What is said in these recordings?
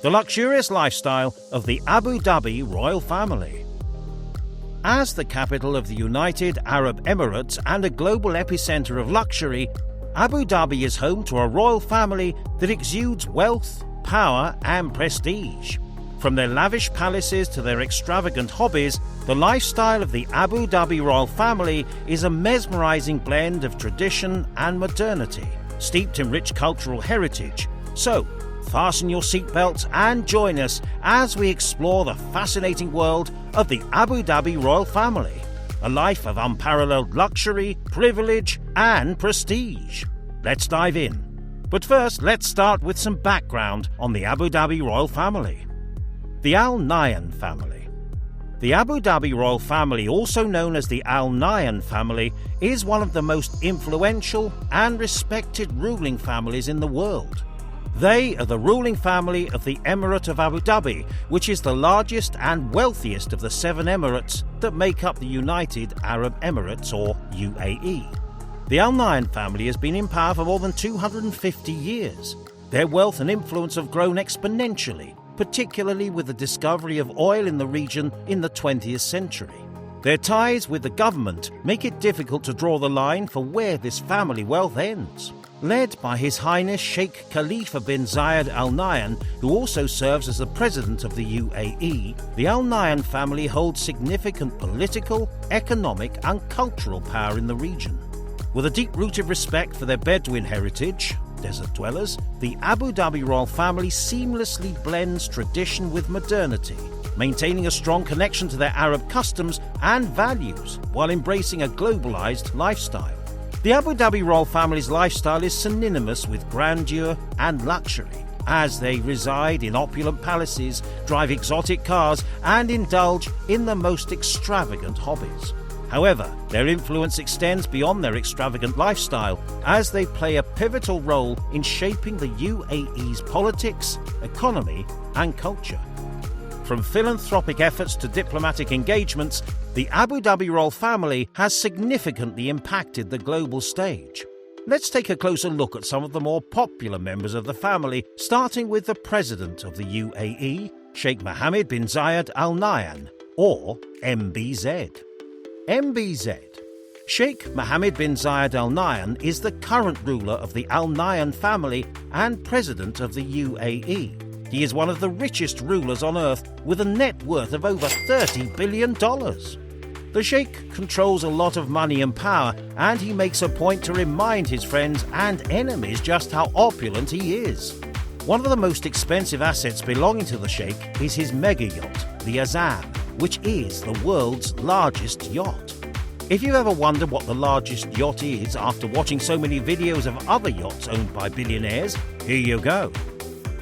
the luxurious lifestyle of the Abu Dhabi royal family. As the capital of the United Arab Emirates and a global epicenter of luxury, Abu Dhabi is home to a royal family that exudes wealth, power and prestige. From their lavish palaces to their extravagant hobbies, the lifestyle of the Abu Dhabi royal family is a mesmerizing blend of tradition and modernity, steeped in rich cultural heritage. So, fasten your seatbelts and join us as we explore the fascinating world of the Abu Dhabi royal family, a life of unparalleled luxury, privilege and prestige. Let's dive in. But first, let's start with some background on the Abu Dhabi royal family. The Al-Nahyan family. The Abu Dhabi royal family, also known as the Al-Nahyan family, is one of the most influential and respected ruling families in the world. They are the ruling family of the Emirate of Abu Dhabi, which is the largest and wealthiest of the 7 emirates that make up the United Arab Emirates, or UAE. The Al-Nahyan family has been in power for more than 250 years. Their wealth and influence have grown exponentially, particularly with the discovery of oil in the region in the 20th century. Their ties with the government make it difficult to draw the line for where this family wealth ends. Led by His Highness Sheikh Khalifa bin Zayed Al Nahyan, who also serves as the president of the UAE, the Al Nahyan family holds significant political, economic and cultural power in the region. With a deep-rooted respect for their Bedouin heritage, desert dwellers, the Abu Dhabi royal family seamlessly blends tradition with modernity, maintaining a strong connection to their Arab customs and values while embracing a globalized lifestyle. The Abu Dhabi royal family's lifestyle is synonymous with grandeur and luxury, as they reside in opulent palaces, drive exotic cars, and indulge in the most extravagant hobbies. However, their influence extends beyond their extravagant lifestyle, as they play a pivotal role in shaping the UAE's politics, economy, and culture. From philanthropic efforts to diplomatic engagements, the Abu Dhabi royal family has significantly impacted the global stage. Let's take a closer look at some of the more popular members of the family, starting with the President of the UAE, Sheikh Mohammed bin Zayed Al Nahyan, or MBZ. MBZ. Sheikh Mohammed bin Zayed Al Nahyan is the current ruler of the Al Nahyan family and President of the UAE. He is one of the richest rulers on earth with a net worth of over $30 billion. The Sheikh controls a lot of money and power, and he makes a point to remind his friends and enemies just how opulent he is. One of the most expensive assets belonging to the Sheikh is his mega yacht, the Azam, which is the world's largest yacht. If you ever wondered what the largest yacht is after watching so many videos of other yachts owned by billionaires, here you go.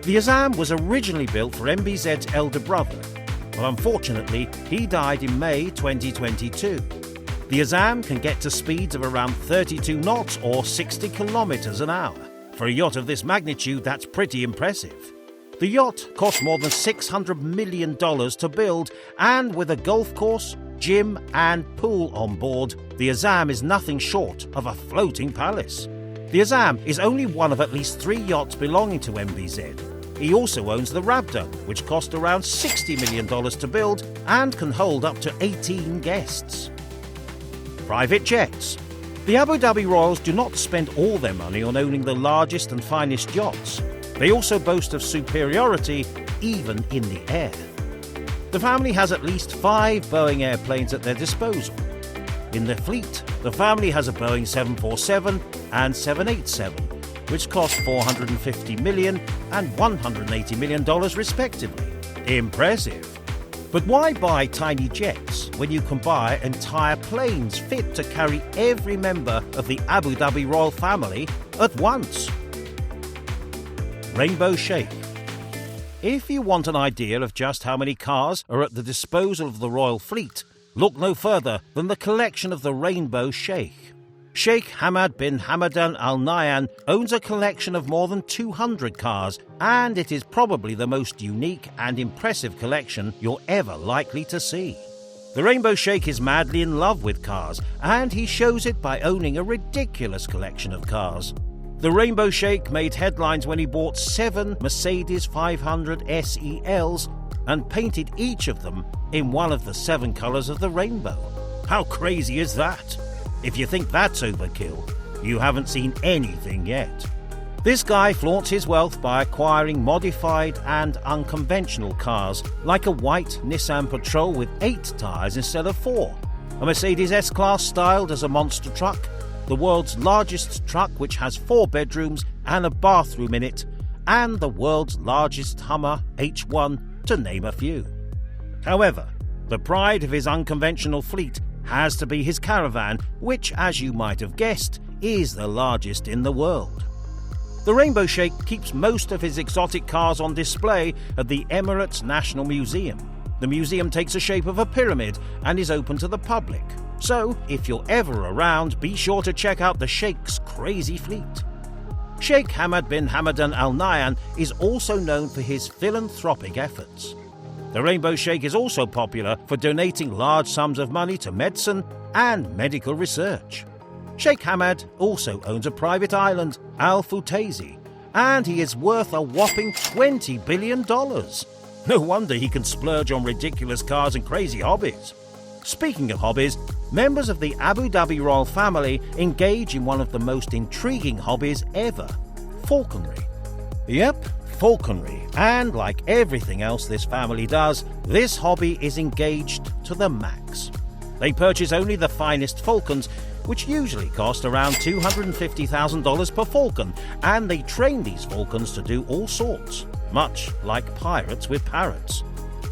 The Azam was originally built for MBZ's elder brother, but unfortunately he died in May 2022. The Azam can get to speeds of around 32 knots or 60 kilometers an hour. For a yacht of this magnitude, that's pretty impressive. The yacht cost more than $600 million to build, and with a golf course, gym and pool on board, the Azam is nothing short of a floating palace. The Azam is only one of at least 3 yachts belonging to MBZ. He also owns the Rabdon, which cost around $60 million to build and can hold up to 18 guests. Private jets. The Abu Dhabi royals do not spend all their money on owning the largest and finest yachts. They also boast of superiority even in the air. The family has at least 5 Boeing airplanes at their disposal. In their fleet, the family has a Boeing 747 and 787, which cost $450 million and $180 million respectively. Impressive! But why buy tiny jets when you can buy entire planes fit to carry every member of the Abu Dhabi royal family at once? Rainbow Sheikh. If you want an idea of just how many cars are at the disposal of the royal fleet, look no further than the collection of the Rainbow Sheikh. Sheikh Hamad bin Hamadan Al Nahyan owns a collection of more than 200 cars, and it is probably the most unique and impressive collection you're ever likely to see. The Rainbow Sheikh is madly in love with cars, and he shows it by owning a ridiculous collection of cars. The Rainbow Sheikh made headlines when he bought 7 Mercedes 500 SELs and painted each of them in one of the 7 colours of the rainbow. How crazy is that? If you think that's overkill, you haven't seen anything yet. This guy flaunts his wealth by acquiring modified and unconventional cars, like a white Nissan Patrol with 8 tyres instead of 4, a Mercedes S-Class styled as a monster truck, the world's largest truck which has 4 bedrooms and a bathroom in it, and the world's largest Hummer H1, to name a few. However, the pride of his unconventional fleet has to be his caravan, which, as you might have guessed, is the largest in the world. The Rainbow Sheikh keeps most of his exotic cars on display at the Emirates National Museum. The museum takes the shape of a pyramid and is open to the public. So, if you're ever around, be sure to check out the Sheikh's crazy fleet. Sheikh Hamad bin Hamadan Al-Nahyan is also known for his philanthropic efforts. The Rainbow Sheikh is also popular for donating large sums of money to medicine and medical research. Sheikh Hamad also owns a private island, Al-Futaizi, and he is worth a whopping $20 billion. No wonder he can splurge on ridiculous cars and crazy hobbies. Speaking of hobbies, members of the Abu Dhabi royal family engage in one of the most intriguing hobbies ever, falconry. Yep, falconry, and like everything else this family does, this hobby is engaged to the max. They purchase only the finest falcons, which usually cost around $250,000 per falcon, and they train these falcons to do all sorts, much like pirates with parrots.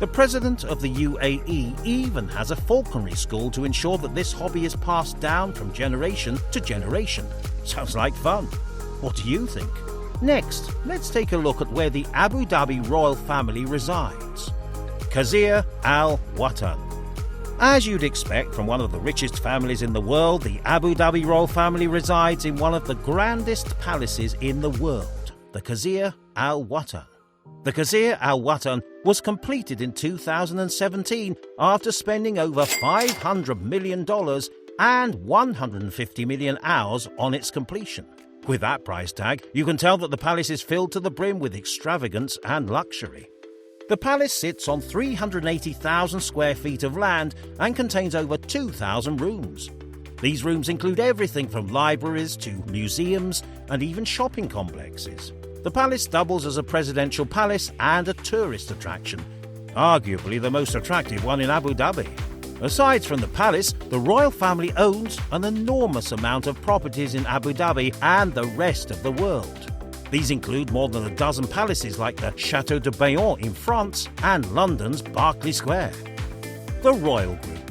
The President of the UAE even has a falconry school to ensure that this hobby is passed down from generation to generation. Sounds like fun. What do you think? Next, let's take a look at where the Abu Dhabi royal family resides. Qasr Al Watan. As you'd expect from one of the richest families in the world, the Abu Dhabi royal family resides in one of the grandest palaces in the world, the Qasr Al Watan. The Qasr Al Watan was completed in 2017 after spending over $500 million and 150 million hours on its completion. With that price tag, you can tell that the palace is filled to the brim with extravagance and luxury. The palace sits on 380,000 square feet of land and contains over 2,000 rooms. These rooms include everything from libraries to museums and even shopping complexes. The palace doubles as a presidential palace and a tourist attraction, arguably the most attractive one in Abu Dhabi. Aside from the palace, the royal family owns an enormous amount of properties in Abu Dhabi and the rest of the world. These include more than a dozen palaces like the Chateau de Bayonne in France and London's Berkeley Square. The Royal Group.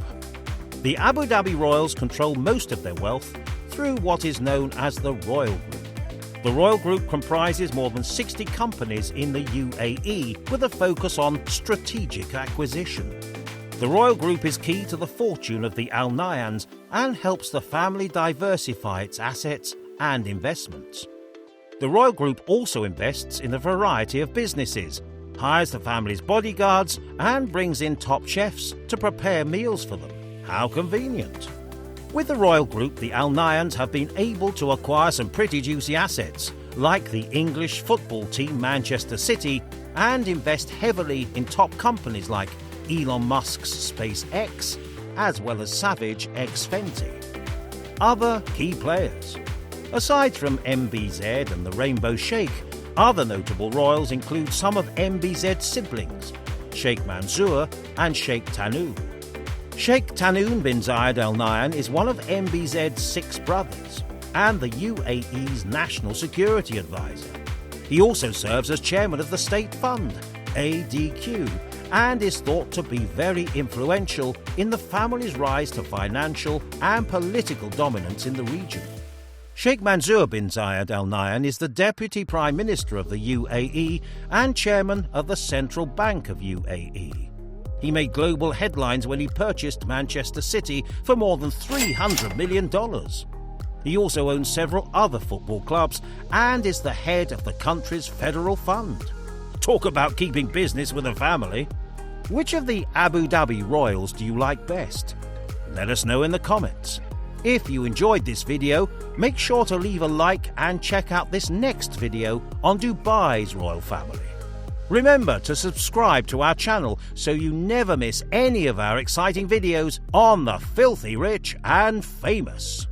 The Abu Dhabi royals control most of their wealth through what is known as the Royal Group. The Royal Group comprises more than 60 companies in the UAE with a focus on strategic acquisition. The Royal Group is key to the fortune of the Al-Nahyans and helps the family diversify its assets and investments. The Royal Group also invests in a variety of businesses, hires the family's bodyguards, and brings in top chefs to prepare meals for them. How convenient! With the Royal Group, the Al-Nahyans have been able to acquire some pretty juicy assets, like the English football team Manchester City, and invest heavily in top companies like Elon Musk's SpaceX, as well as Savage X Fenty. Other key players. Aside from MBZ and the Rainbow Sheikh, other notable royals include some of MBZ's siblings, Sheikh Mansour and Sheikh Tanoon. Sheikh Tanoon bin Zayed Al Nahyan is one of MBZ's 6 brothers and the UAE's National Security Advisor. He also serves as chairman of the State Fund, ADQ, and is thought to be very influential in the family's rise to financial and political dominance in the region. Sheikh Mansour bin Zayed Al Nahyan is the Deputy Prime Minister of the UAE and Chairman of the Central Bank of UAE. He made global headlines when he purchased Manchester City for more than $300 million. He also owns several other football clubs and is the head of the country's federal fund. Talk about keeping business with a family. Which of the Abu Dhabi royals do you like best? Let us know in the comments. If you enjoyed this video, make sure to leave a like and check out this next video on Dubai's royal family. Remember to subscribe to our channel so you never miss any of our exciting videos on the filthy rich and famous.